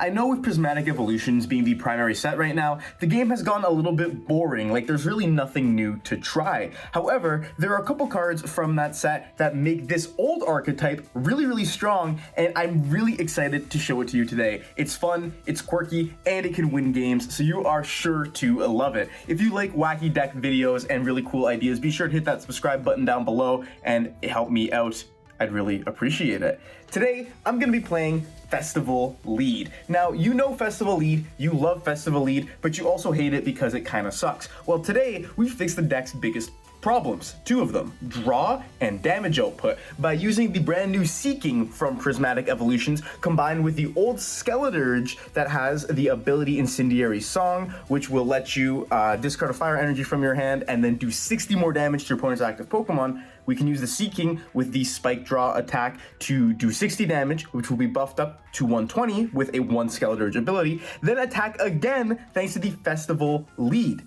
I know with Prismatic Evolutions being the primary set right now, the game has gone a little bit boring, like there's really nothing new to try. However, there are a couple cards from that set that make this old archetype really strong, and I'm really excited to show it to you today. It's fun, it's quirky, and it can win games, so you are sure to love it. If you like wacky deck videos and really cool ideas, be sure to hit that subscribe button down below and help me out. I'd really appreciate it. Today, I'm gonna be playing Festival Lead. Now, you know Festival Lead, you love Festival Lead, but you also hate it because it kinda sucks. Well, today, we fixed the deck's biggest problems, two of them, draw and damage output, by using the brand new Seaking from Prismatic Evolutions combined with the old Skeledirge that has the ability Incendiary Song, which will let you discard a fire energy from your hand and then do 60 more damage to your opponent's active Pokemon. We can use the Seaking with the Spike Draw attack to do 60 damage, which will be buffed up to 120 with a 1 Skeledirge ability, then attack again thanks to the Festival Lead.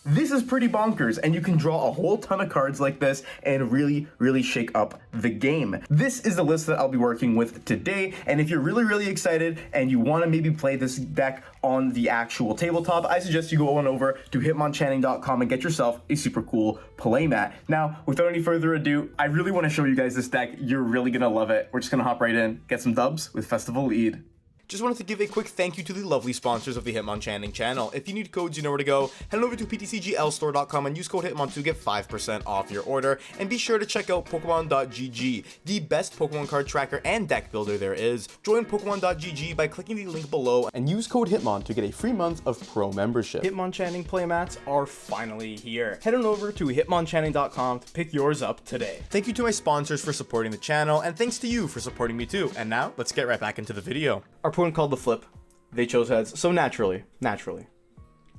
This is pretty bonkers, and you can draw a whole ton of cards like this and really shake up the game. This is the list that I'll be working with today, and if you're really excited and you want to maybe play this deck on the actual tabletop, I suggest you go on over to hitmonchanting.com and get yourself a super cool playmat. Now, without any further ado, I really want to show you guys this deck. You're really gonna love it. We're just gonna hop right in, get some dubs with Festival Lead. Just wanted to give a quick thank you to the lovely sponsors of the Hitmonchanting channel. If you need codes, you know where to go. Head over to ptcglstore.com and use code Hitmon to get 5% off your order. And be sure to check out Pokemon.gg, the best Pokemon card tracker and deck builder there is. Join Pokemon.gg by clicking the link below and use code Hitmon to get a free month of pro membership. Hitmonchanting playmats are finally here. Head on over to hitmonchanting.com to pick yours up today. Thank you to my sponsors for supporting the channel, and thanks to you for supporting me too. And now, let's get right back into the video. Our opponent called the flip. They chose heads, so naturally,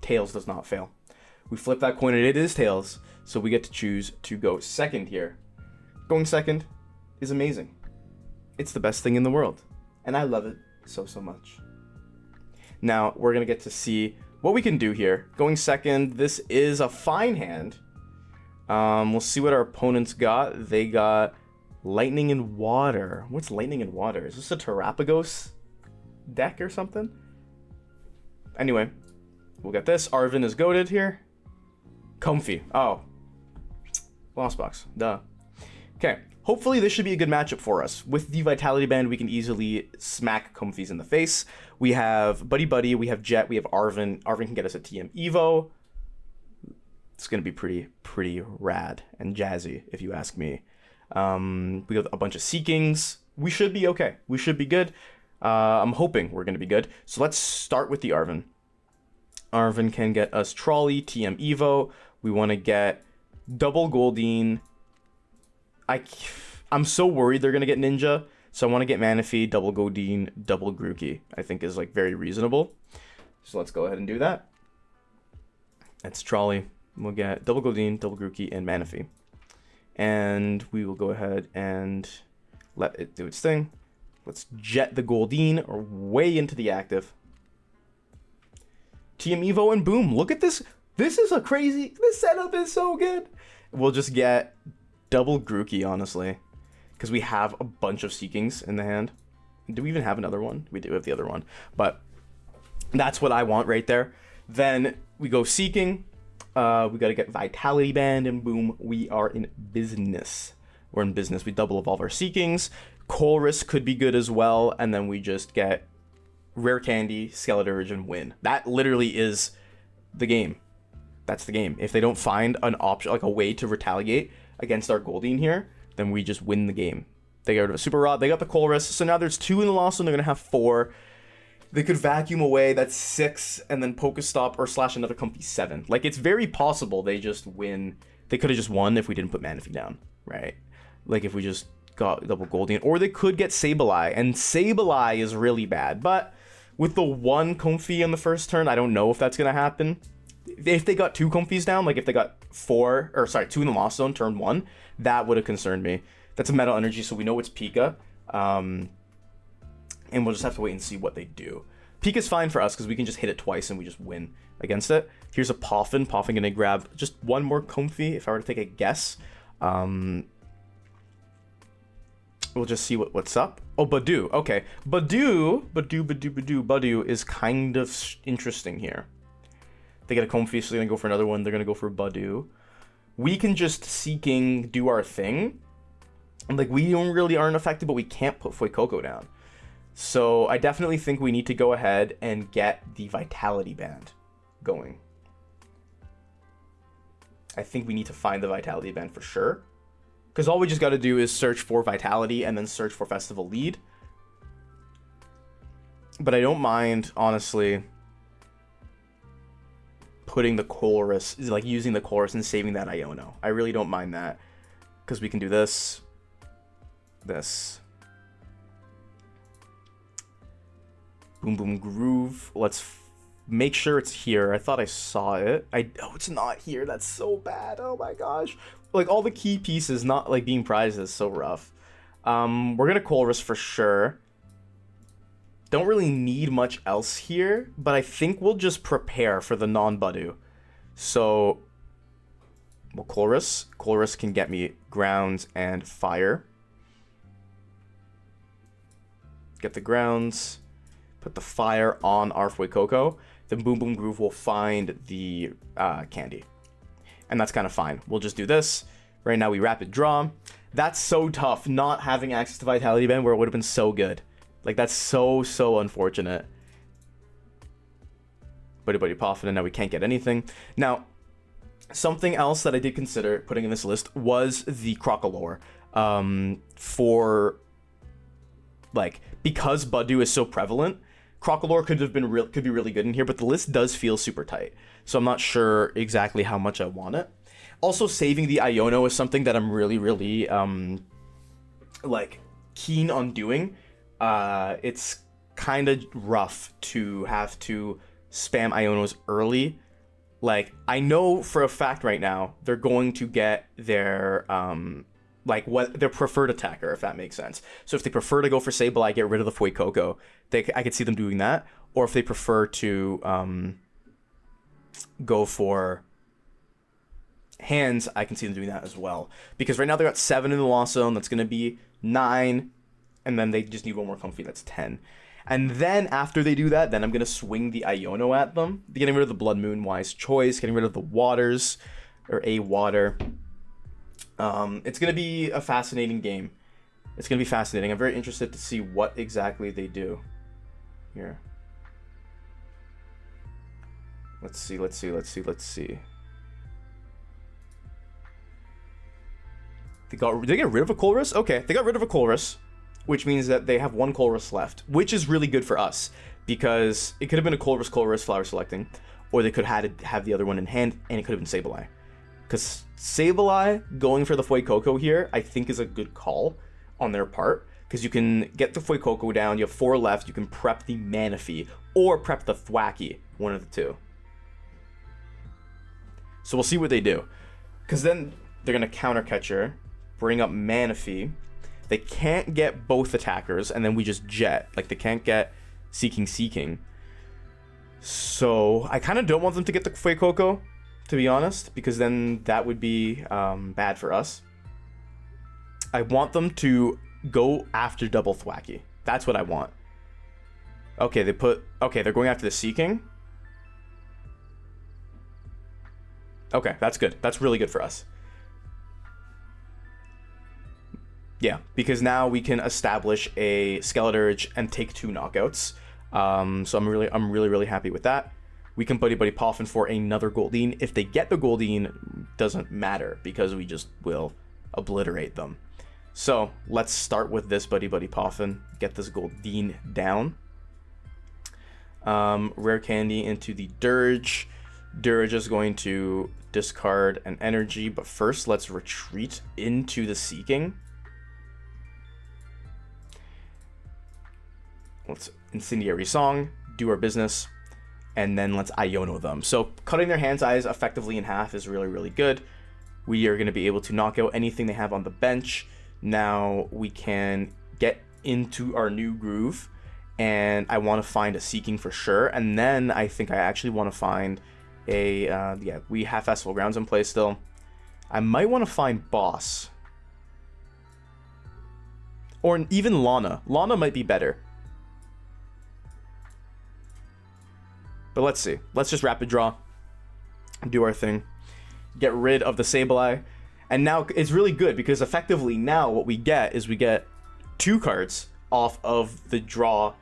tails does not fail. We flip that coin and it is tails, so we get to choose to go second here. Going second is amazing. It's the best thing in the world, and I love it so much. Now, we're gonna get to see what we can do here. Going second, this is a fine hand. We'll see what our opponents got. They got Lightning and Water. What's Lightning and Water? Is this a Terapagos deck or something? Anyway, we'll get this. Arven is goated here. Comfy. Oh. Lost box. Duh. Okay. Hopefully this should be a good matchup for us. With the Vitality Band, we can easily smack Comfies in the face. We have Buddy-Buddy, we have Jet, we have Arven. Arven can get us a TM Evo. It's going to be pretty rad and jazzy, if you ask me. We have a bunch of Seekings. We should be okay. We should be good. I'm hoping we're going to be good. So let's start with the Arven. Arven can get us Trolley, TM Evo. We want to get double Goldeen. I'm so worried they're going to get Ninja. So I want to get Manaphy, double Goldeen, double Grookey. I think is like very reasonable. So let's go ahead and do that. That's Trolley. We'll get double Goldeen, double Grookey, and Manaphy. And we will go ahead and let it do its thing. Let's jet the Goldeen or way into the active. TM Evo and boom. Look at this. This is a crazy. This setup is so good. We'll just get double Grookey, honestly. Because we have a bunch of Seekings in the hand. Do we even have another one? We do have the other one. But that's what I want right there. Then we go Seeking. We got to get Vitality Band and boom. We are in business. We're in business. We double evolve our Seekings. Colress could be good as well, and then we just get Rare Candy, Skeledirge, and win. That literally is the game. That's the game. If they don't find an option, like a way to retaliate against our Goldeen here, then we just win the game. They got rid of a Super Rod, they got the Colress, so now there's 2 in the lost one, they're going to have 4. They could vacuum away, that's 6, and then Pokestop or slash another Comfy 7. Like, it's very possible they just win. They could have just won if we didn't put Manaphy down, right? Like, if we just got double Goldeen, or they could get Sableye, and Sableye is really bad, but with the 1 Comfy on the first turn, I don't know if that's gonna happen. If they got 2 Comfies down, like if they got 2 in the lost zone turn 1, that would have concerned me. That's a Metal Energy, so we know it's Pika, and we'll just have to wait and see what they do. Pika's fine for us because we can just hit it twice and we just win against it. Here's a Poffin. Poffin gonna grab just 1 more Comfy if I were to take a guess. we'll just see what's up. Oh, Badu. Okay. Badu is kind of interesting here. They get a Comfey, so they're going to go for another one. They're going to go for Badu. We can just Seaking do our thing. Like, we really aren't affected, but we can't put Fuecoco down. So I definitely think we need to go ahead and get the Vitality Band going. I think we need to find the Vitality Band for sure. Because all we just got to do is search for Vitality and then search for Festival Lead. But I don't mind, honestly, putting the Colress, like using the Colress and saving that Iono. I really don't mind that. Because we can do this. This. Boom Boom Groove. Let's make sure it's here. I thought I saw it. Oh, it's not here. That's so bad. Oh my gosh. Like, all the key pieces not, like, being prized is so rough. We're gonna Colress for sure. Don't really need much else here, but I think we'll just prepare for the non-Badu. So, well, Colress. Colress can get me grounds and fire. Get the grounds. Put the fire on our Fuecoco. Then Boom Boom Groove will find the candy. And that's kind of fine. We'll just do this. Right now we rapid draw. That's so tough, not having access to Vitality Band where it would have been so good. Like, that's so unfortunate. Buddy-Buddy Poffin, and now we can't get anything. Now, something else that I did consider putting in this list was the Crocalore. For, like, because Badu is so prevalent, Crocalore could be really good in here, but the list does feel super tight. So I'm not sure exactly how much I want it. Also, saving the Iono is something that I'm really, like, keen on doing. It's kind of rough to have to spam Ionos early. Like, I know for a fact right now, they're going to get their, like, what their preferred attacker, if that makes sense. So if they prefer to go for Sableye, get rid of the Fuecoco, I could see them doing that. Or if they prefer to go for hands, I can see them doing that as well. Because right now they got 7 in the Lost Zone, that's going to be 9, and then they just need one more Comfey, that's 10. And then after they do that, then I'm going to swing the Iono at them, getting rid of the Blood Moon, wise choice, getting rid of the waters, or a water. It's going to be a fascinating game. It's going to be fascinating. I'm very interested to see what exactly they do here. Let's see. Did they get rid of a Colress? Okay, they got rid of a Colress, which means that they have one Colress left, which is really good for us, because it could have been a Colress flower selecting, or they could have the other one in hand, and it could have been Sableye. Because Sableye going for the Fuecoco here, I think is a good call on their part, because you can get the Fuecoco down, you have 4 left, you can prep the Manaphy, or prep the Thwackey, one of the two. So we'll see what they do. Because then they're going to counter Catcher, bring up Manaphy. They can't get both attackers, and then we just jet. Like, they can't get Seaking. So I kind of don't want them to get the Fuecoco, to be honest, because then that would be bad for us. I want them to go after double Thwackey. That's what I want. Okay, they're going after the Seaking. Okay, that's good. That's really good for us. Yeah, because now we can establish a Skeledirge and take 2 knockouts. So I'm really happy with that. We can Buddy-Buddy Poffin for another Goldeen. If they get the Goldeen, doesn't matter, because we just will obliterate them. So let's start with this Buddy-Buddy Poffin. Get this Goldeen down. Rare Candy into the Dirge. Dirge is going to discard an energy, but first let's retreat into the Seaking. Let's Incendiary Song, do our business, and then let's Iono them. So cutting their hand size effectively in half is really good. We are going to be able to knock out anything they have on the bench. Now we can get into our new groove, and I want to find a Seaking for sure. And then I think I actually want to find a, yeah, we have Festival Grounds in play still. I might want to find Boss. Or even Lana. Lana might be better. But let's see. Let's just rapid draw. Do our thing. Get rid of the Sableye. And now it's really good because effectively now what we get is we get 2 cards off of the draw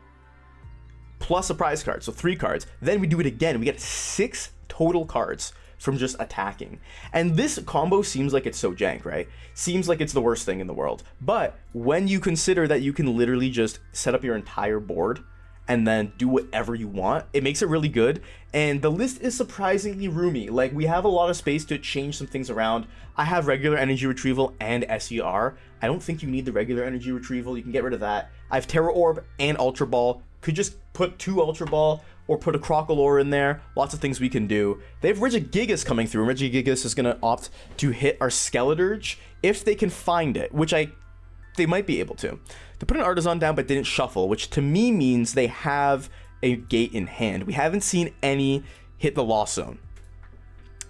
plus a prize card. So 3 cards. Then we do it again. We get 6 total cards from just attacking. And this combo seems like it's so jank, right? Seems like it's the worst thing in the world. But when you consider that you can literally just set up your entire board and then do whatever you want, it makes it really good. And the list is surprisingly roomy. Like, we have a lot of space to change some things around. I have regular Energy Retrieval and SVR. I don't think you need the regular Energy Retrieval. You can get rid of that. I have Tera Orb and Ultra Ball. Could just put 2 Ultra Ball or put a Crocalor in there. Lots of things we can do. They have Regigigas coming through. Regigigas is going to opt to hit our Skeledirge if they can find it, which they might be able to. They put an Artisan down but didn't shuffle, which to me means they have a gate in hand. We haven't seen any hit the Lost Zone.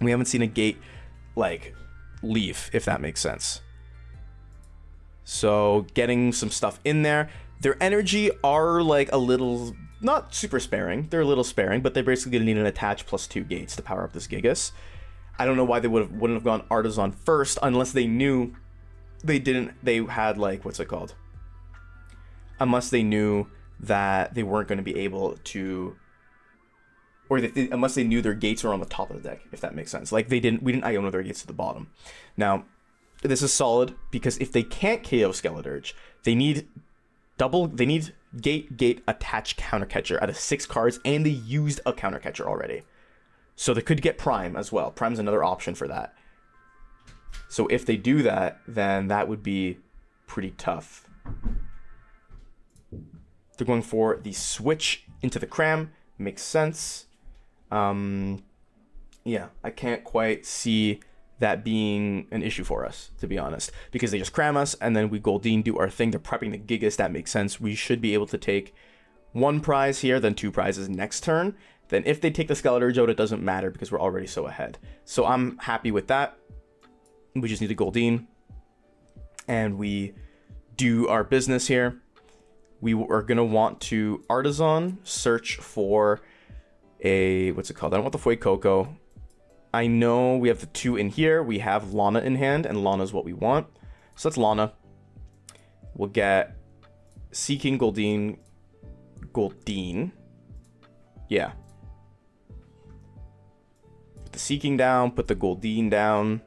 We haven't seen a gate, like, leave, if that makes sense. So getting some stuff in there. Their energy are like a little, not super sparing. They're a little sparing, but they're basically going to need an attach plus 2 gates to power up this Gigas. I don't know why they wouldn't have gone Artisan first unless they knew they had, like, what's it called? Unless they knew that they weren't going to be able to, or unless they knew their gates were on the top of the deck, if that makes sense. Like, we didn't Iono their gates to the bottom. Now, this is solid because if they can't KO Skeledirge, they need gate attach counter catcher out of 6 cards, and they used a counter catcher already. So they could get Prime as well. Prime's another option for that. So if they do that, then that would be pretty tough. They're going for the switch into the cram. Makes sense. Yeah, I can't quite see that being an issue for us, to be honest, because they just cram us and then we Goldeen do our thing. They're prepping the Gigas. That makes sense. We should be able to take 1 prize here, then 2 prizes next turn. Then if they take the Skeledirge out, it doesn't matter because we're already so ahead. So I'm happy with that. We just need to Goldeen and we do our business here. We are going to want to Artisan, search for a, what's it called? I don't want the Fuecoco. I know we have the 2 in here. We have Lana in hand, and Lana is what we want. So that's Lana. We'll get Seaking Goldeen. Yeah. Put the Seaking down, put the Goldeen down.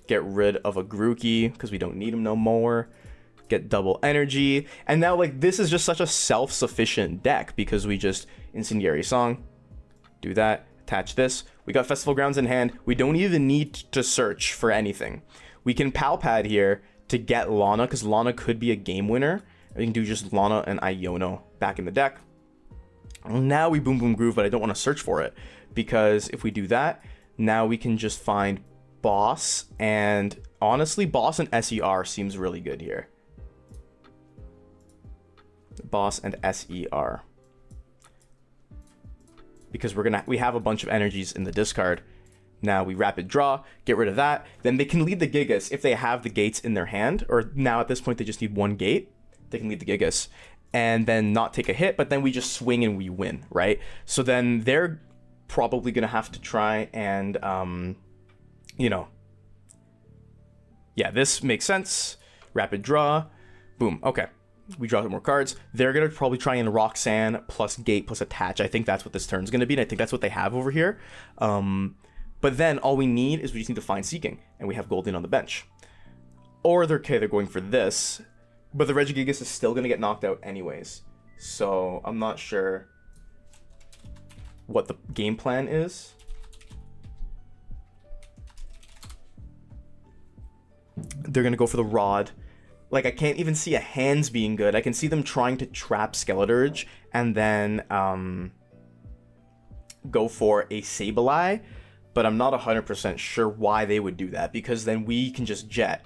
Get rid of a Grookey, because we don't need him no more. Get double energy. And now, like, this is just such a self-sufficient deck because we just Incendiary Song. Do that. Attach this. We got Festival Grounds in hand. We don't even need to search for anything. We can Pal Pad here to get Lana because Lana could be a game winner. We can do just Lana and Iono back in the deck. Now we Boom Boom Groove, but I don't want to search for it because if we do that, now we can just find Boss. And honestly, Boss and SER seems really good here. Boss and SER, because we have a bunch of energies in the discard. Now we rapid draw, get rid of that. Then they can lead the Gigas if they have the gates in their hand, or now at this point they just need 1 gate. They can lead the Gigas and then not take a hit, but then we just swing and we win, right? So then they're probably gonna have to try and you know, yeah, this makes sense. Rapid draw, boom. Okay. We draw more cards. They're going to probably try and Roxanne plus Gate plus Attach. I think that's what this turn's going to be, and I think that's what they have over here. But then all we need is we just need to find Seaking, and we have Goldeen on the bench. Or they're going for this, but the Regigigas is still going to get knocked out anyways. So I'm not sure what the game plan is. They're going to go for the Rod. Like, I can't even see a hands being good. I can see them trying to trap Skeledirge and then go for a Sableye, but I'm not 100% sure why they would do that, because then we can just jet.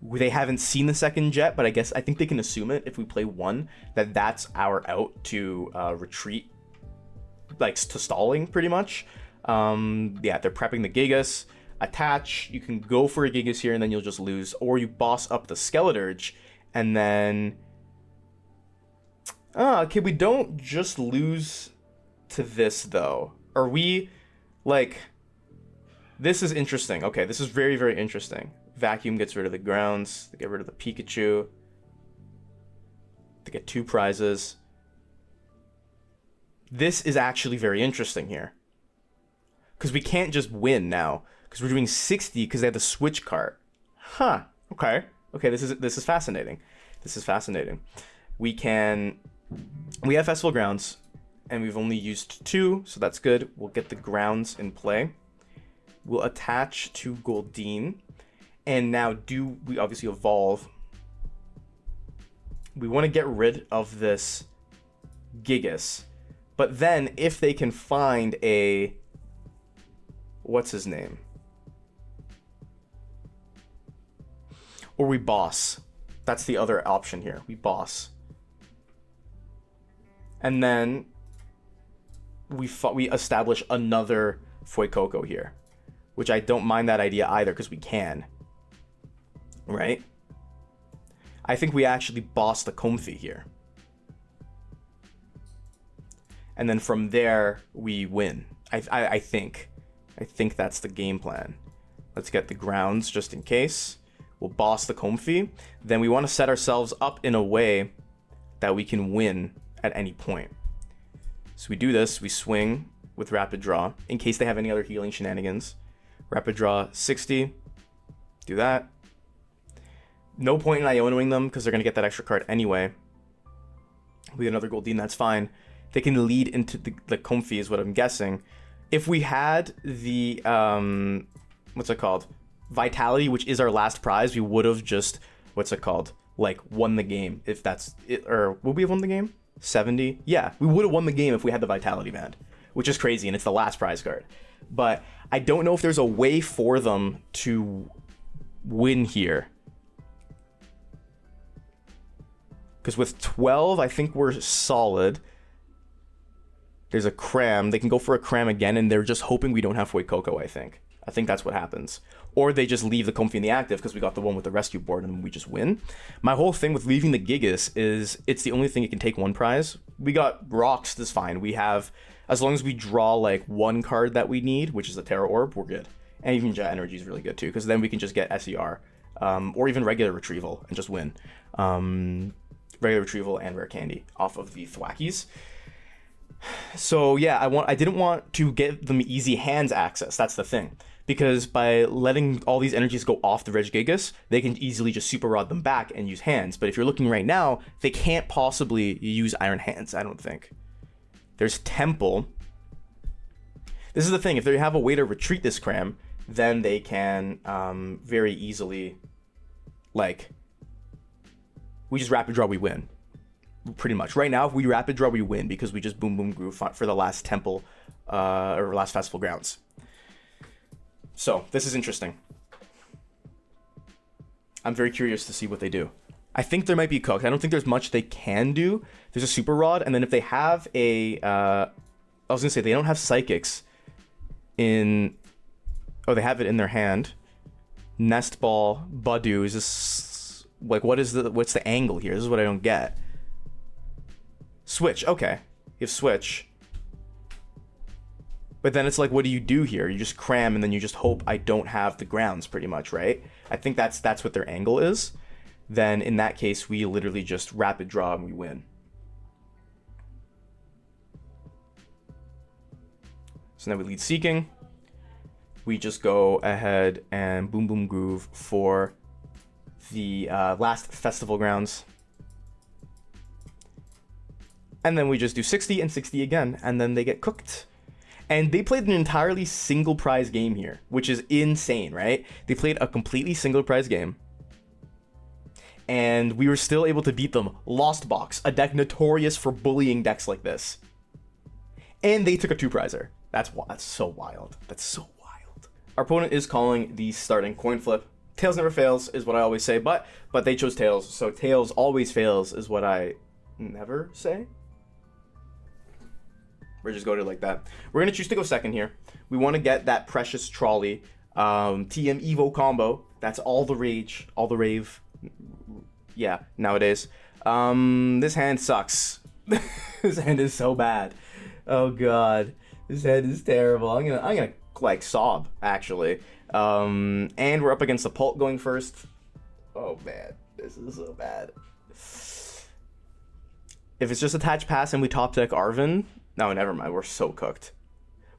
They haven't seen the second jet, but I think they can assume it if we play 1, that that's our out to retreat, like to stalling pretty much. Yeah, they're prepping the Gigas. Attach, you can go for a Gigas here and then you'll just lose, or you boss up the Skeledirge And then... okay, we don't just lose to this, though. Are we, like... This is interesting. Okay, this is very, very interesting. Vacuum gets rid of the grounds. They get rid of the Pikachu. They get 2 prizes. This is actually very interesting here. Because we can't just win now. Because we're doing 60 because they have the switch cart. Huh. Okay. Okay, this is fascinating. This is fascinating. We have Festival Grounds, and we've only used 2, so that's good. We'll get the grounds in play. We'll attach to Goldeen. And now we obviously evolve. We want to get rid of this Gigas. But then if they can find a... What's his name? Or we boss. That's the other option here. We boss. And then we establish another Fuecoco here. Which I don't mind that idea either, because we can. Right? I think we actually boss the Comfey here. And then from there, we win. I think that's the game plan. Let's get the grounds just in case. We'll boss the Comfey. Then we want to set ourselves up in a way that we can win at any point. So we do this. We swing with Rapid Draw in case they have any other healing shenanigans. Rapid Draw 60. Do that. No point in Ionoing them because they're going to get that extra card anyway. We get another Goldeen, that's fine. They can lead into the Comfey is what I'm guessing. If we had the, what's it called? Vitality, which is our last prize, we would have just, what's it called? Like, won the game, if that's it. Or would we have won the game? 70? Yeah, we would have won the game if we had the Vitality Band, which is crazy, and it's the last prize card. But I don't know if there's a way for them to win here. Because with 12, I think we're solid. There's a cram. They can go for a cram again, and they're just hoping we don't have Fuecoco, I think. I think that's what happens. Or they just leave the Comfey in the active because we got the one with the rescue board and we just win. My whole thing with leaving the Gigas is it's the only thing it can take 1 prize. We got rocks, that's fine. We have, as long as we draw like 1 card that we need, which is the Tera Orb, we're good. And even Jet Energy is really good too, because then we can just get SER. Or even regular retrieval and just win. Regular retrieval and rare candy off of the Thwackies. So yeah, I didn't want to give them easy hands access. That's the thing, because by letting all these energies go off the Regigigas, they can easily just super rod them back and use hands. But if you're looking right now, they can't possibly use Iron Hands. I don't think. There's Temple. This is the thing. If they have a way to retreat this cram, then they can very easily, like, we just rapid draw, we win. Pretty much. Right now, if we rapid draw, we win because we just boom boom groove for the last temple or last festival grounds. So this is interesting. I'm very curious to see what they do. I think there might be cooked. I don't think there's much they can do. There's a super rod, and then if they have a I was gonna say they don't have psychics in, oh, they have it in their hand. Nest Ball, Badu is this, like, what's the angle here? This is what I don't get. Switch, okay. You have switch. But then it's like, what do you do here? You just cram and then you just hope I don't have the grounds, pretty much, right? I think that's what their angle is. Then in that case, we literally just rapid draw and we win. So now we lead Seaking. We just go ahead and boom boom groove for the last festival grounds. And then we just do 60 and 60 again, and then they get cooked. And they played an entirely single prize game here, which is insane, right? They played a completely single prize game. And we were still able to beat them. Lost Box, a deck notorious for bullying decks like this. And they took a 2-prizer. That's so wild. That's so wild. Our opponent is calling the starting coin flip. Tails never fails is what I always say, but they chose Tails. So Tails always fails is what I never say. We're just going to like that. We're going to choose to go second here. We want to get that Precious Trolley TM Evo combo. That's all the rage, all the rave. yeah, nowadays. This hand sucks. This hand is so bad. Oh god, this hand is terrible. I'm gonna like sob actually. And we're up against the Pult going first. Oh man, this is so bad. If it's just attach pass and we top deck Arven, no, never mind. We're so cooked.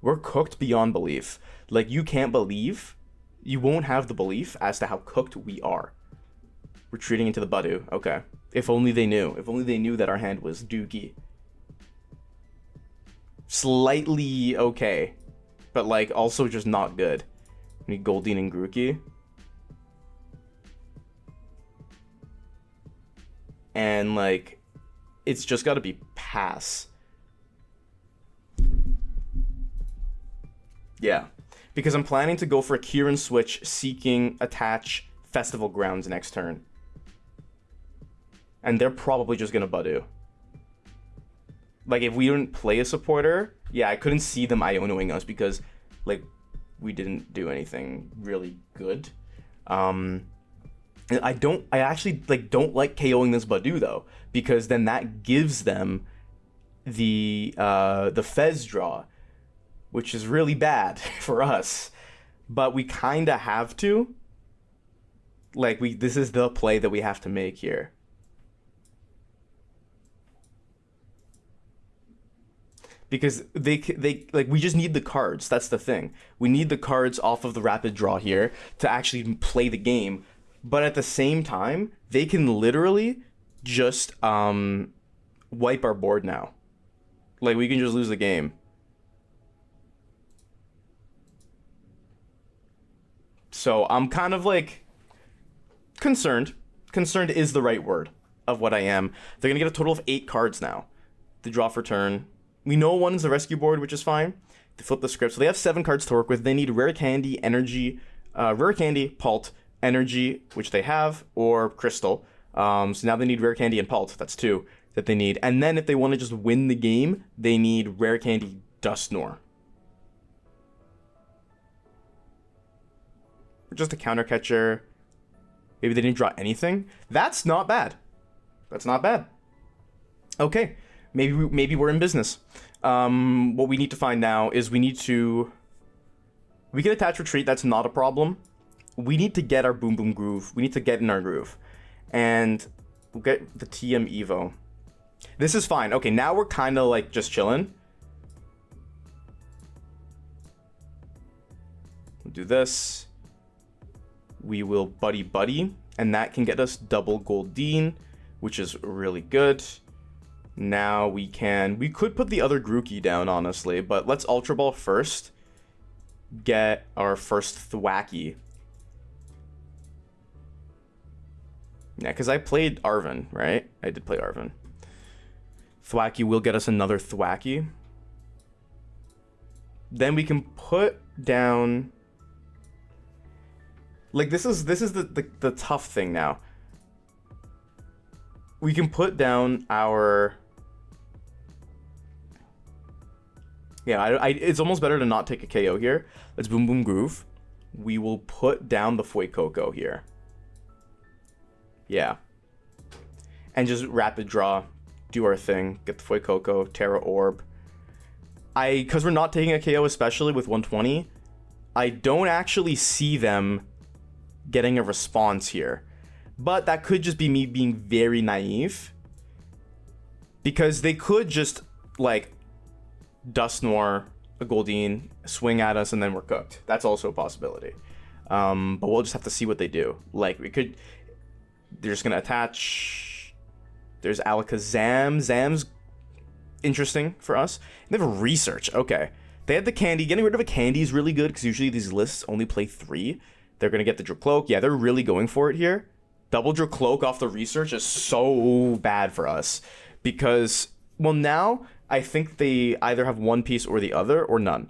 We're cooked beyond belief. Like, you can't believe, you won't have the belief as to how cooked we are. Retreating into the Badu. Okay. If only they knew. If only they knew that our hand was dookie. Slightly okay. But, like, also just not good. We need Goldeen and Grookey. And, like, it's just gotta be pass. Yeah. Because I'm planning to go for a Kieran switch, Seaking, attach, Festival Grounds next turn. And they're probably just gonna Badu. Like, if we didn't play a supporter, yeah, I couldn't see them Ionoing us because, like, we didn't do anything really good. I actually, like, don't like KOing this Badu, though, because then that gives them the Fez draw, which is really bad for us. But we kind of have to. Like, this is the play that we have to make here. Because they like, we just need the cards. That's the thing. We need the cards off of the rapid draw here to actually play the game. But at the same time, they can literally just wipe our board now. Like, we can just lose the game. So I'm kind of like concerned. Concerned is the right word of what I am. They're gonna get a total of 8 cards now. The draw for turn. We know one's the rescue board, which is fine. They flip the script. So they have 7 cards to work with. They need Rare Candy, Energy, Rare Candy, Pult, Energy, which they have, or Crystal. So now they need Rare Candy and Pult. That's 2 that they need. And then if they want to just win the game, they need Rare Candy, Dusknoir. Just a counter catcher. Maybe they didn't draw anything. That's not bad. That's not bad. Okay. Maybe we're in business. What we need to find now is we can attach retreat. That's not a problem. We need to get our boom boom groove. We need to get in our groove. And we'll get the TM Evo. This is fine. Okay, now we're kind of like just chilling. We'll do this. We will Buddy-Buddy. And that can get us double Goldeen, which is really good. Now we could put the other Grookey down, honestly, but let's Ultra Ball first. Get our first Thwackey. Yeah, because I played Arven, right? I did play Arven. Thwackey will get us another Thwackey. Then we can put down... Like, this is the tough thing now. We can put down our... Yeah, it's almost better to not take a KO here. Let's boom boom groove. We will put down the Fuecoco here. Yeah. And just rapid draw. Do our thing. Get the Fuecoco, Tera Orb. Because we're not taking a KO, especially with 120, I don't actually see them getting a response here. But that could just be me being very naive. Because they could just, like, Dusknoir, a Goldeen, swing at us, and then we're cooked. That's also a possibility. But we'll just have to see what they do. Like, they're just going to attach. There's Alakazam. Zam's interesting for us. They have a Research. Okay. They had the candy. Getting rid of a candy is really good, because usually these lists only play 3. They're going to get the Dracloak. Yeah, they're really going for it here. Double Dracloak off the Research is so bad for us. Because, well, now I think they either have one piece or the other, or none.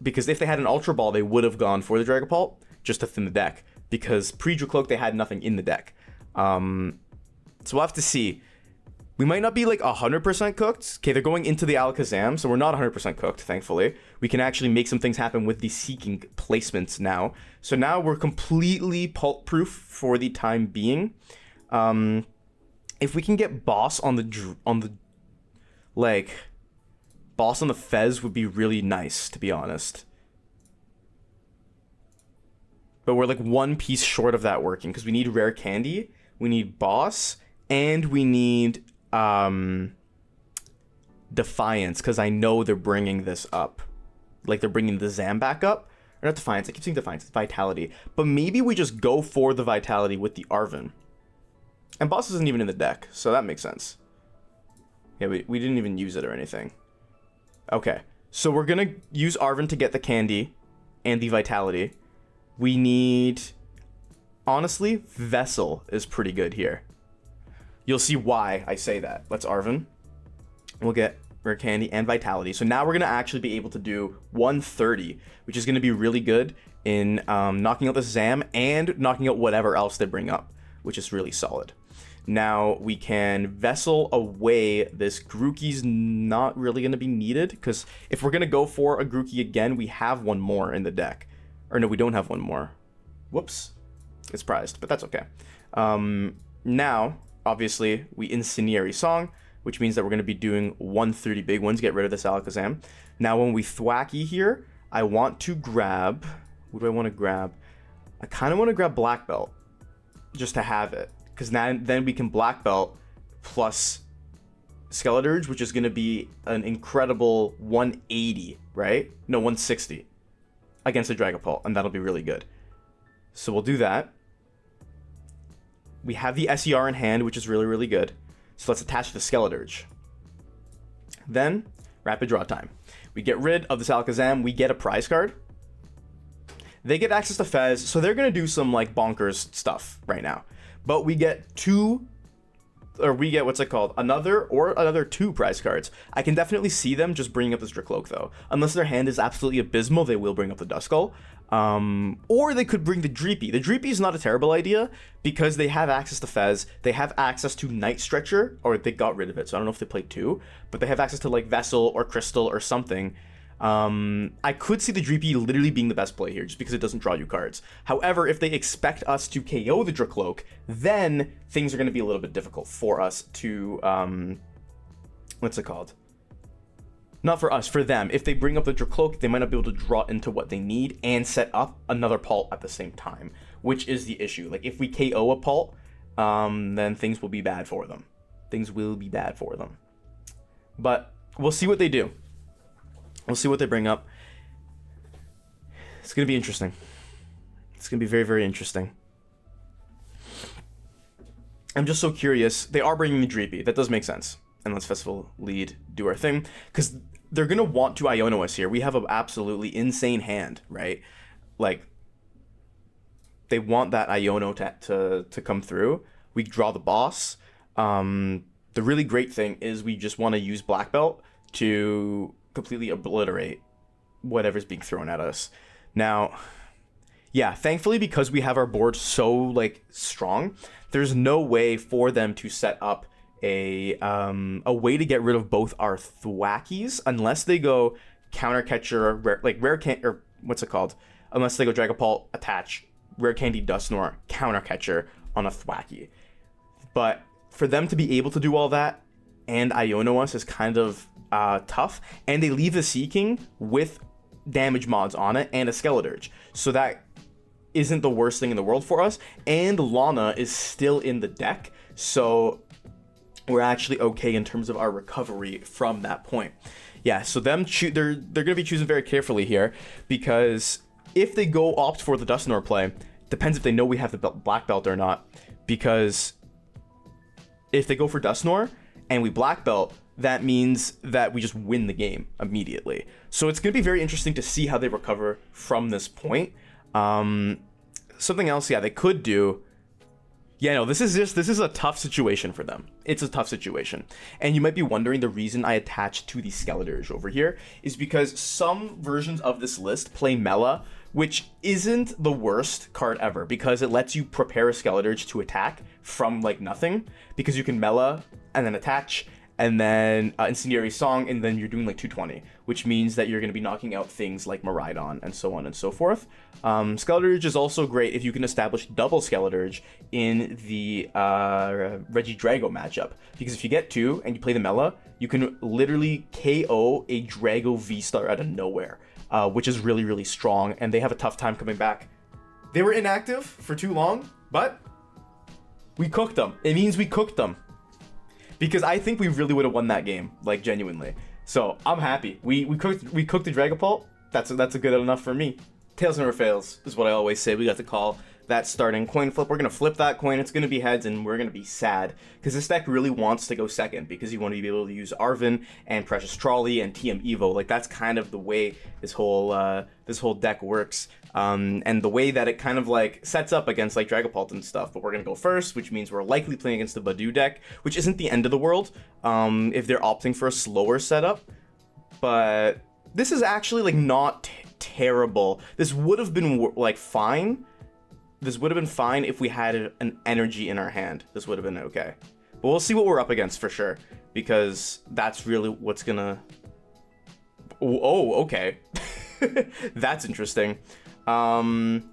Because if they had an Ultra Ball, they would have gone for the Dragapult, just to thin the deck. Because pre-Dracloak, they had nothing in the deck. So we'll have to see. We might not be like 100% cooked. Okay, they're going into the Alakazam, so we're not 100% cooked, thankfully. We can actually make some things happen with the Seaking placements now. So now we're completely pulp-proof for the time being. If we can get boss on the boss on the Fez would be really nice, to be honest. But we're like one piece short of that working, because we need Rare Candy, we need boss, and we need Defiance, because I know they're bringing this up. Like, they're bringing the Zam back up. Or not Defiance, I keep saying Defiance, it's Vitality. But maybe we just go for the Vitality with the Arven. And boss isn't even in the deck, so that makes sense. Yeah, we didn't even use it or anything. Okay, so we're gonna use Arven to get the Candy and the Vitality. We need... Honestly, Vessel is pretty good here. You'll see why I say that. Let's Arven. We'll get Rare Candy and Vitality. So now we're going to actually be able to do 130, which is going to be really good in knocking out the Zam and knocking out whatever else they bring up, which is really solid. Now we can Vessel away this Grookey's not really going to be needed, because if we're going to go for a Grookey again, we have one more in the deck. Or no, we don't have one more. Whoops. It's prized, but that's okay. Now, obviously, we Incendiary Song, which means that we're going to be doing 130 big ones, get rid of this Alakazam. Now, when we Thwackey here, I want to grab... What do I want to grab? I kind of want to grab Black Belt, just to have it. Because then we can Black Belt plus Skeledirge, which is going to be an incredible 180, right? No, 160 against the Dragapult, and that'll be really good. So we'll do that. We have the SER in hand, which is really, really good. So let's attach the Skeledirge. Then, rapid draw time. We get rid of this Alakazam, we get a prize card. They get access to Fez, so they're going to do some like bonkers stuff right now. But we get another two prize cards. I can definitely see them just bringing up this Dracloak though. Unless their hand is absolutely abysmal, they will bring up the Duskull. Or they could bring the Dreepy. The Dreepy is not a terrible idea because they have access to Fez. They have access to Night Stretcher, or they got rid of it, so I don't know if they played two. But they have access to like Vessel or Crystal or something. I could see the Dreepy literally being the best play here, just because it doesn't draw you cards. However, if they expect us to KO the Dracloak, then things are going to be a little bit difficult for us to, what's it called? Not for us, for them. If they bring up the Dracloak, they might not be able to draw into what they need and set up another Pult at the same time, which is the issue. Like, if we KO a Pult, then things will be bad for them. Things will be bad for them. But we'll see what they do. We'll see what they bring up. It's going to be interesting. It's going to be very, very interesting. I'm just so curious. They are bringing the Dreepy. That does make sense. And let's Festival Lead do our thing. Because they're going to want to Iono us here. We have an absolutely insane hand, right? Like, they want that Iono to come through. We draw the boss. The really great thing is we just want to use Black Belt to completely obliterate whatever's being thrown at us. Now, yeah, thankfully, because we have our board so like strong, there's no way for them to set up a way to get rid of both our Thwackeys unless they go Counter Catcher, Rare Candy, or what's it called? Unless they go Dragapult, attach Rare Candy Dusknoir, Counter Catcher on a Thwackey. But for them to be able to do all that and Iono us is kind of tough, and they leave the Seaking with damage mods on it and a Skeledirge, so that isn't the worst thing in the world for us. And Lana is still in the deck, so we're actually okay in terms of our recovery from that point. Yeah, so they're gonna be choosing very carefully here, because if they go opt for the Dusknoir play, depends if they know we have the Black Belt or not, because if they go for Dusknoir and we Black Belt, that means that we just win the game immediately. So it's going to be very interesting to see how they recover from this point. Something else, yeah, they could do... Yeah, no, this is a tough situation for them. It's a tough situation. And you might be wondering the reason I attached to the Skeledirge over here is because some versions of this list play Mela, which isn't the worst card ever, because it lets you prepare a Skeledirge to attack from like nothing, because you can Mela and then attach, and then Incendiary Song, and then you're doing like 220, which means that you're going to be knocking out things like Miraidon and so on and so forth. Skeledirge is also great if you can establish double Skeledirge in the Regidrago matchup, because if you get 2 and you play the Mela, you can literally KO a Drago V-Star out of nowhere, which is really, really strong, and they have a tough time coming back. They were inactive for too long, but we cooked them. It means we cooked them. Because I think we really would have won that game, like genuinely. So I'm happy. We cooked the Dragapult. That's a good enough for me. Tails never fails is what I always say. We got to call that starting coin flip. We're gonna flip that coin. It's gonna be heads, and we're gonna be sad because this deck really wants to go second because you want to be able to use Arven and Precious Trolley and TM Evo. Like that's kind of the way this whole deck works. And the way that it kind of like sets up against like Dragapult and stuff. But we're gonna go first, which means we're likely playing against the Badu deck, which isn't the end of the world if they're opting for a slower setup. But this is actually like not terrible. This would have been like fine. This would have been fine if we had an energy in our hand. This would have been okay. But we'll see what we're up against for sure, because that's really what's gonna... Oh, okay. That's interesting. I'm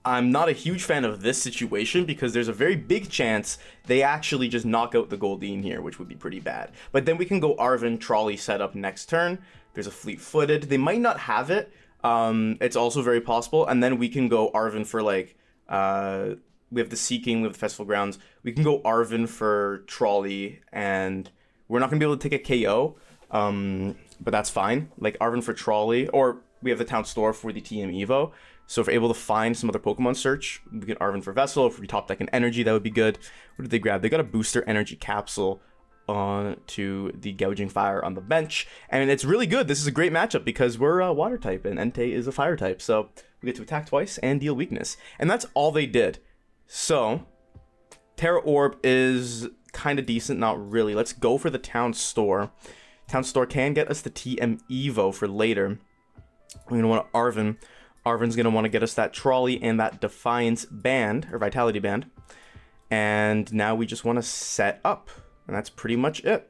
not a huge fan of this situation because there's a very big chance they actually just knock out the Goldeen here, which would be pretty bad. But then we can go Arven Trolley setup next turn. There's a Fleet-Footed. They might not have it. It's also very possible. And then we can go Arven for like, we have the Seaking, we have the Festival Grounds. We can go Arven for Trolley, and we're not gonna be able to take a KO, but that's fine. Like Arven for Trolley, or we have the Town Store for the TM Evo. So if we're able to find some other Pokemon search, we get Arven for Vessel. If we top deck an energy, that would be good. What did they grab? They got a booster energy capsule to the Gouging Fire on the bench, and it's really good. This is a great matchup because we're a water type and Entei is a fire type, so we get to attack twice and deal weakness, and that's all they did. So Tera Orb is kind of decent, not really. Let's go for the Town Store. Town Store can get us the TM Evo for later. We're gonna want Arven. Arven's gonna want to get us that Trolley and that Defiance Band or Vitality Band, and now we just want to set up. And that's pretty much it.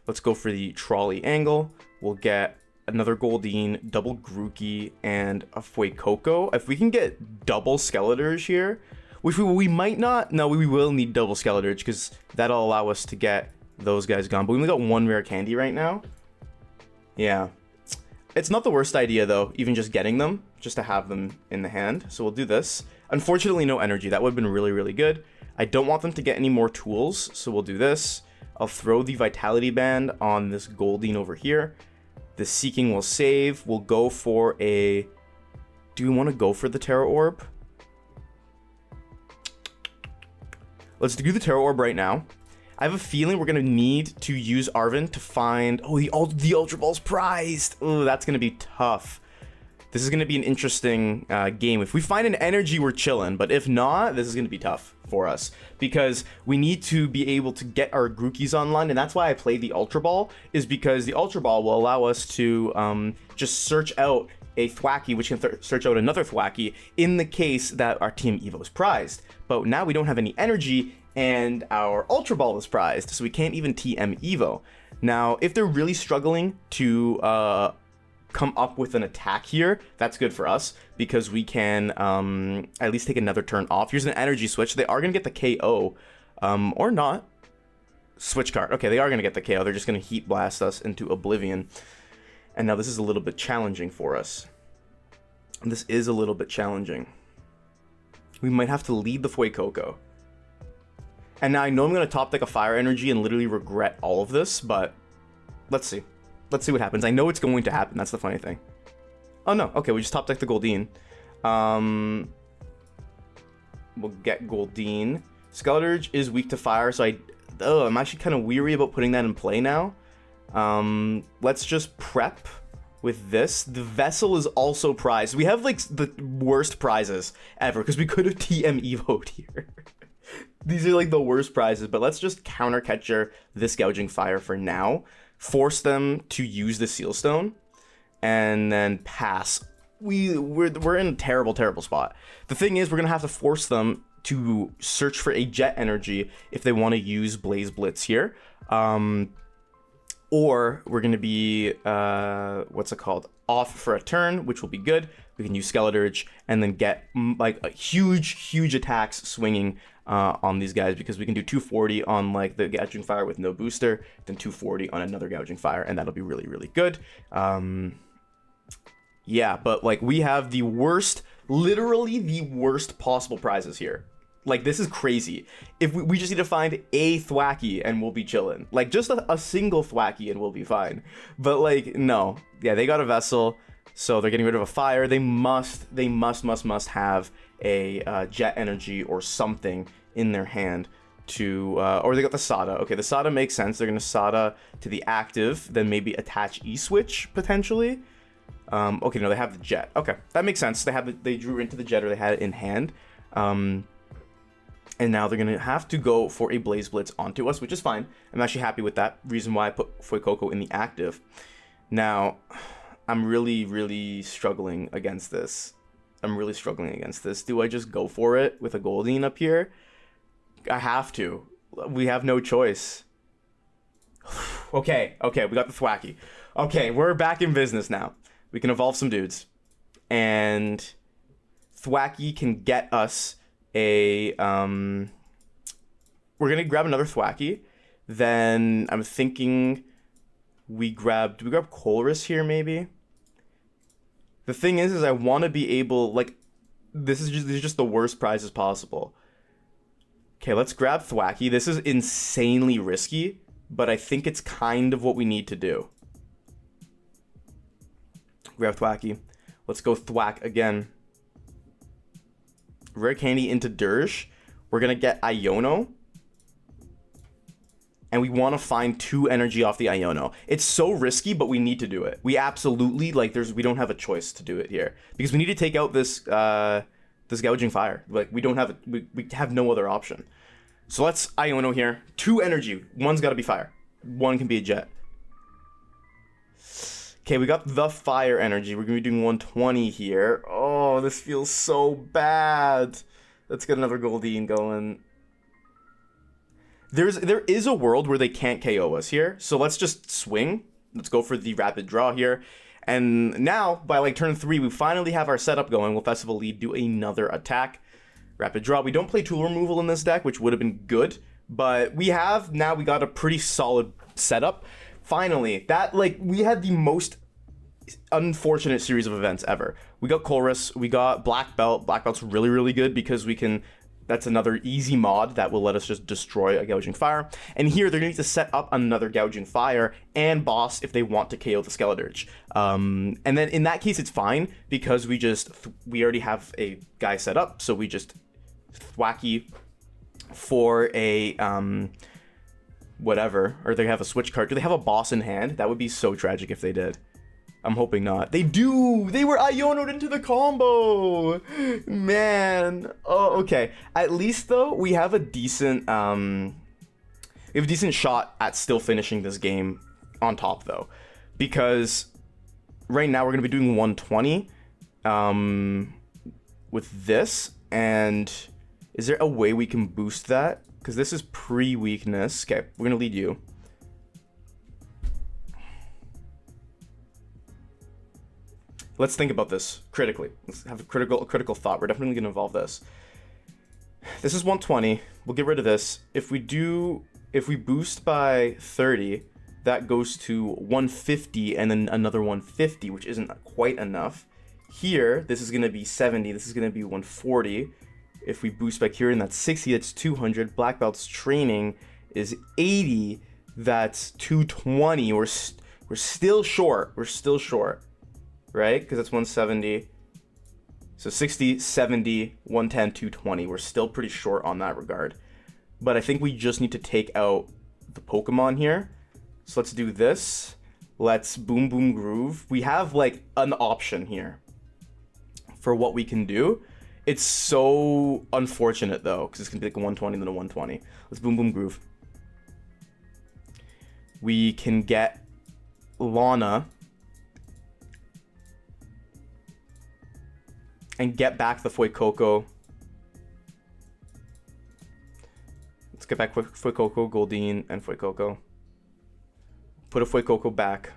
Let's go for the Trolley angle. We'll get another Goldeen, double Grookey, and a Fuecoco. If we can get double Skeledirge here, which we might not. No, we will need double Skeledirge because that'll allow us to get those guys gone. But we only got one Rare Candy right now. Yeah. It's not the worst idea, though, even just getting them, just to have them in the hand. So we'll do this. Unfortunately, no energy. That would have been really, really good. I don't want them to get any more tools, so we'll do this. I'll throw the Vitality Band on this Goldeen over here. The Seaking will save. We'll go for a... Do we want to go for the Tera Orb? Let's do the Tera Orb right now. I have a feeling we're going to need to use Arven to find... Oh, the Ultra Ball's prized! Oh, that's going to be tough. This is going to be an interesting game. If we find an energy, we're chilling. But if not, this is going to be tough for us. Because we need to be able to get our Grookeys online. And that's why I play the Ultra Ball. Is because the Ultra Ball will allow us to just search out a Thwackey, which can search out another Thwackey in the case that our Team Evo is prized. But now we don't have any energy and our Ultra Ball is prized. So we can't even TM Evo. Now, if they're really struggling to... come up with an attack here, that's good for us because we can at least take another turn off. Here's an energy switch. They are going to get the KO or not. Switch card. Okay, they are going to get the KO. They're just going to Heat Blast us into oblivion. And now this is a little bit challenging for us. This is a little bit challenging. We might have to lead the Fuecoco. And now I know I'm going to top deck a fire energy and literally regret all of this, but let's see. Let's see what happens. I know it's going to happen. That's the funny thing. Oh, no. Okay, we just top decked the Goldeen. We'll get Goldeen. Skeledirge is weak to fire, so I'm actually kind of weary about putting that in play now. Let's just prep with this. The Vessel is also prized. We have, like, the worst prizes ever, because we could have TM Evo'd here. These are, like, the worst prizes, but let's just counter Catcher this Gouging Fire for now. Force them to use the Sealstone, and then pass. We're in a terrible, terrible spot. The thing is, we're gonna have to force them to search for a Jet Energy if they want to use Blaze Blitz here. Or we're going to be, what's it called? Off for a turn, which will be good. We can use Skeledirge and then get like a huge attacks swinging on these guys, because we can do 240 on like the Gouging Fire with no booster, then 240 on another Gouging Fire, and that'll be really good. Yeah, but like we have the worst, literally the worst possible prizes here. Like, this is crazy. If we just need to find a Thwackey and we'll be chilling. Like, just a single Thwackey and we'll be fine. But, like, no. Yeah, they got a Vessel, so they're getting rid of a Fire. They must have a Jet Energy or something in their hand to... or they got the Sada. Okay, the Sada makes sense. They're going to Sada to the active, then maybe attach E-Switch, potentially. Okay, no, they have the Jet. Okay, that makes sense. They drew into the Jet, or they had it in hand. And now they're going to have to go for a Blaze Blitz onto us, which is fine. I'm actually happy with that. Reason why I put Fuecoco in the active. Now, I'm really struggling against this. Do I just go for it with a Goldeen up here? I have to. We have no choice. Okay, we got the Thwackey. Okay, we're back in business now. We can evolve some dudes. And Thwackey can get us a we're gonna grab another Thwackey. Then I'm thinking do we grab Colress here maybe? The thing is I want to be able, like, this is just the worst prizes possible. Okay, let's grab Thwackey. This is insanely risky, but I think it's kind of what we need to do. Grab Thwackey. Let's go Thwack again. Rare Candy into Dirge. We're going to get Iono. And we want to find 2 energy off the Iono. It's so risky, but we need to do it. We absolutely, like, we don't have a choice to do it here. Because we need to take out this this Gouging Fire. Like, we have no other option. So let's Iono here. 2 energy. One's got to be fire. One can be a jet. Okay, we got the fire energy. We're going to be doing 120 here. Oh, this feels so bad. Let's get another Goldeen going. There is a world where they can't KO us here. So let's just swing. Let's go for the rapid draw here. And now, by like turn 3, we finally have our setup going. We'll Festival Lead, do another attack. Rapid draw. We don't play tool removal in this deck, which would have been good. But we got a pretty solid setup. Finally, we had the most unfortunate series of events ever. We got Colress, we got Black Belt. Black Belt's really good because that's another easy mod that will let us just destroy a Gouging Fire. And here they're going to need to set up another Gouging Fire and boss if they want to KO the Skeledirge. And then in that case it's fine because we already have a guy set up, so we just Thwackey for a whatever, or they have a switch card. Do they have a boss in hand? That would be so tragic if they did. I'm hoping not. They do! They were Iono'd into the combo! Man. Oh, okay. At least, though, we have a decent, shot at still finishing this game on top, though. Because right now we're going to be doing 120 with this. And is there a way we can boost that? Because this is pre-weakness. Okay, we're going to lead you. Let's think about this critically. Let's have a critical thought. We're definitely going to evolve this. This is 120. We'll get rid of this. If we boost by 30, that goes to 150 and then another 150, which isn't quite enough. Here, this is going to be 70. This is going to be 140. If we boost by Kieran, that's 60. That's 200. Black Belt's training is 80. That's 220. We're still short. We're still short. Right? Because that's 170. So 60, 70, 110, 220. We're still pretty short on that regard. But I think we just need to take out the Pokemon here. So let's do this. Let's Boom Boom Groove. We have like an option here for what we can do. It's so unfortunate though, because it's going to be like a 120 and then a 120. Let's Boom Boom Groove. We can get Lana and get back the Fuecoco. get back Fuecoco, Goldeen, and Fuecoco. Put a Fuecoco back.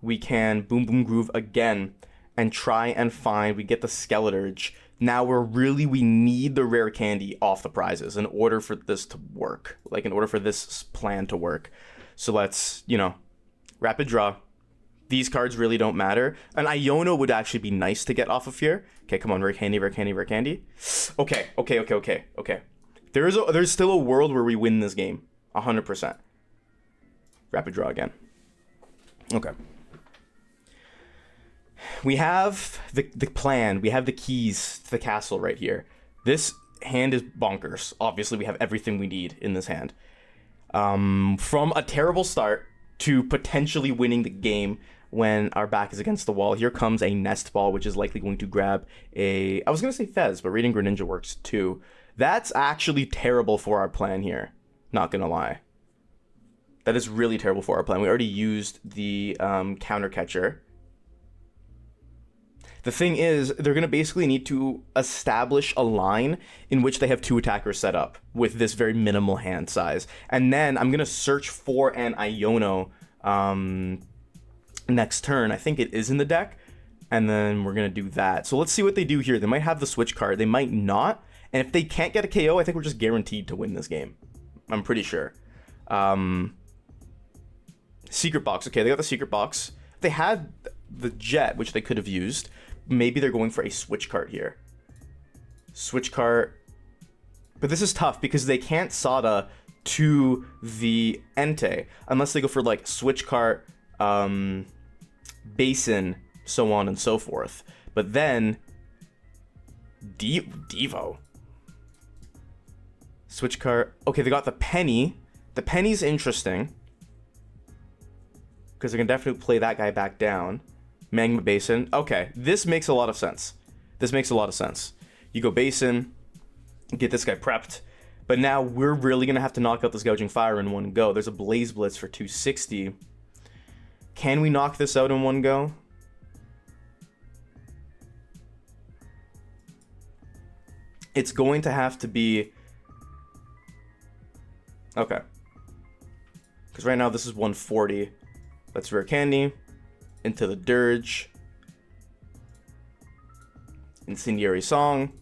We can Boom Boom Groove again and try and find, we get the Skeledirge. Now we need the rare candy off the prizes in order for this to work. Like, in order for this plan to work. So let's, you know, rapid draw. These cards really don't matter. An Iono would actually be nice to get off of here. Okay, come on, rare candy, rare candy, rare candy. Okay. There's still a world where we win this game. 100%. Rapid draw again. Okay. We have the plan. We have the keys to the castle right here. This hand is bonkers. Obviously, we have everything we need in this hand. From a terrible start to potentially winning the game when our back is against the wall, here comes a Nest Ball, which is likely going to grab a... I was going to say Fez, but Radiant Greninja works too. That's actually terrible for our plan here. Not going to lie. That is really terrible for our plan. We already used the counter catcher. The thing is, they're going to basically need to establish a line in which they have 2 attackers set up with this very minimal hand size. And then I'm going to search for an Iono next turn. I think it is in the deck. And then we're going to do that. So let's see what they do here. They might have the switch card. They might not. And if they can't get a KO, I think we're just guaranteed to win this game. I'm pretty sure. Secret box. Okay, they got the secret box. They had the jet, which they could have used. Maybe they're going for a switch card here. Switch card. But this is tough because they can't Sada to the Entei unless they go for like switch card, Basin, so on and so forth. But then Devo. Switch card. Okay, they got the Penny. The Penny's interesting because they can definitely play that guy back down. Magma Basin. Okay, this makes a lot of sense. This makes a lot of sense. You go Basin, get this guy prepped, but now we're really going to have to knock out this Gouging Fire in one go. There's a Blaze Blitz for 260. Can we knock this out in one go? It's going to have to be... Okay. Because right now this is 140. That's Rare Candy. Into the Dirge. Incendiary Song.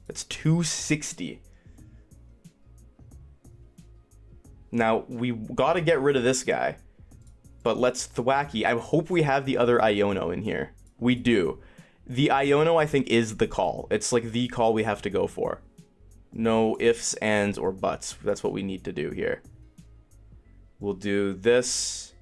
That's 260. Now, we gotta get rid of this guy. But let's Thwackey. I hope we have the other Iono in here. We do. The Iono, I think, is the call. It's like the call we have to go for. No ifs, ands, or buts. That's what we need to do here. We'll do this.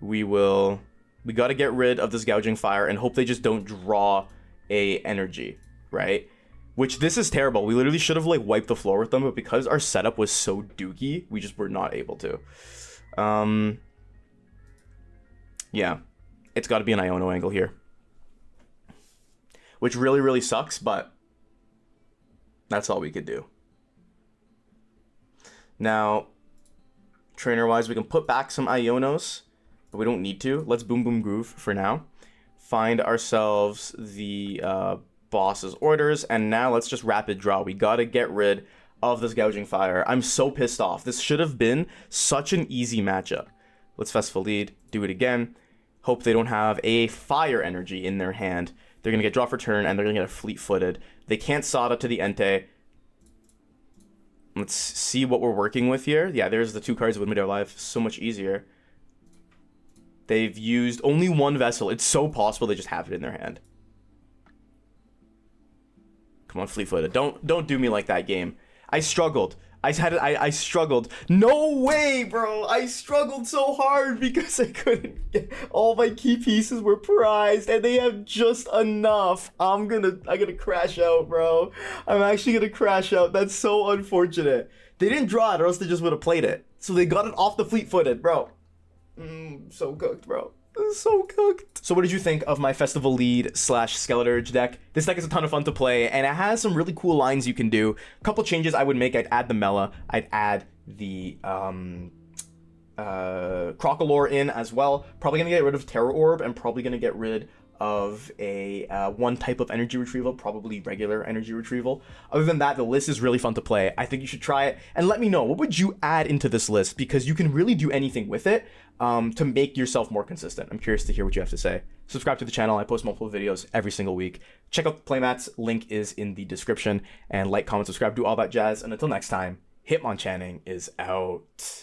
We got to get rid of this Gouging Fire and hope they just don't draw a energy, right? Which, this is terrible. We literally should have, like, wiped the floor with them, but because our setup was so dookie, we just were not able to. Yeah. It's got to be an Iono angle here. Which really, really sucks, but that's all we could do. Now, trainer-wise, we can put back some Ionos, but we don't need to. Let's Boom Boom Groove for now. Find ourselves the boss's orders, and now let's just rapid draw. We gotta get rid of this Gouging Fire. I'm so pissed off. This should have been such an easy matchup. Let's Festival Lead, do it again. Hope they don't have a fire energy in their hand. They're gonna get draw for turn, and they're gonna get a fleet-footed. They can't Sada to the Entei. Let's see what we're working with here. Yeah, there's the 2 cards that would make our life so much easier. They've used only 1 Vessel. It's so possible they just have it in their hand. Come on, fleet-footed. Don't do me like that, game. I struggled. I struggled. No way, bro. I struggled so hard because I couldn't get... All my key pieces were prized, and they have just enough. I'm gonna crash out, bro. I'm actually gonna crash out. That's so unfortunate. They didn't draw it, or else they just would have played it. So they got it off the fleet-footed, bro. So cooked, bro. So cooked. So what did you think of my Festival Lead / Skeledirge deck? This deck is a ton of fun to play, and it has some really cool lines you can do. A couple changes I would make. I'd add the Mela. I'd add the Crocolore in as well. Probably gonna get rid of Tera Orb, and probably gonna get rid of a one type of energy retrieval, probably regular energy retrieval. Other than that, the list is really fun to play. I think you should try it and let me know, what would you add into this list, because you can really do anything with it to make yourself more consistent. I'm curious to hear what you have to say. Subscribe to the channel. I post multiple videos every single week. Check out the playmats. Link is in the description. And like, comment, subscribe, do all that jazz. And until next time, Hitmonchanting is out.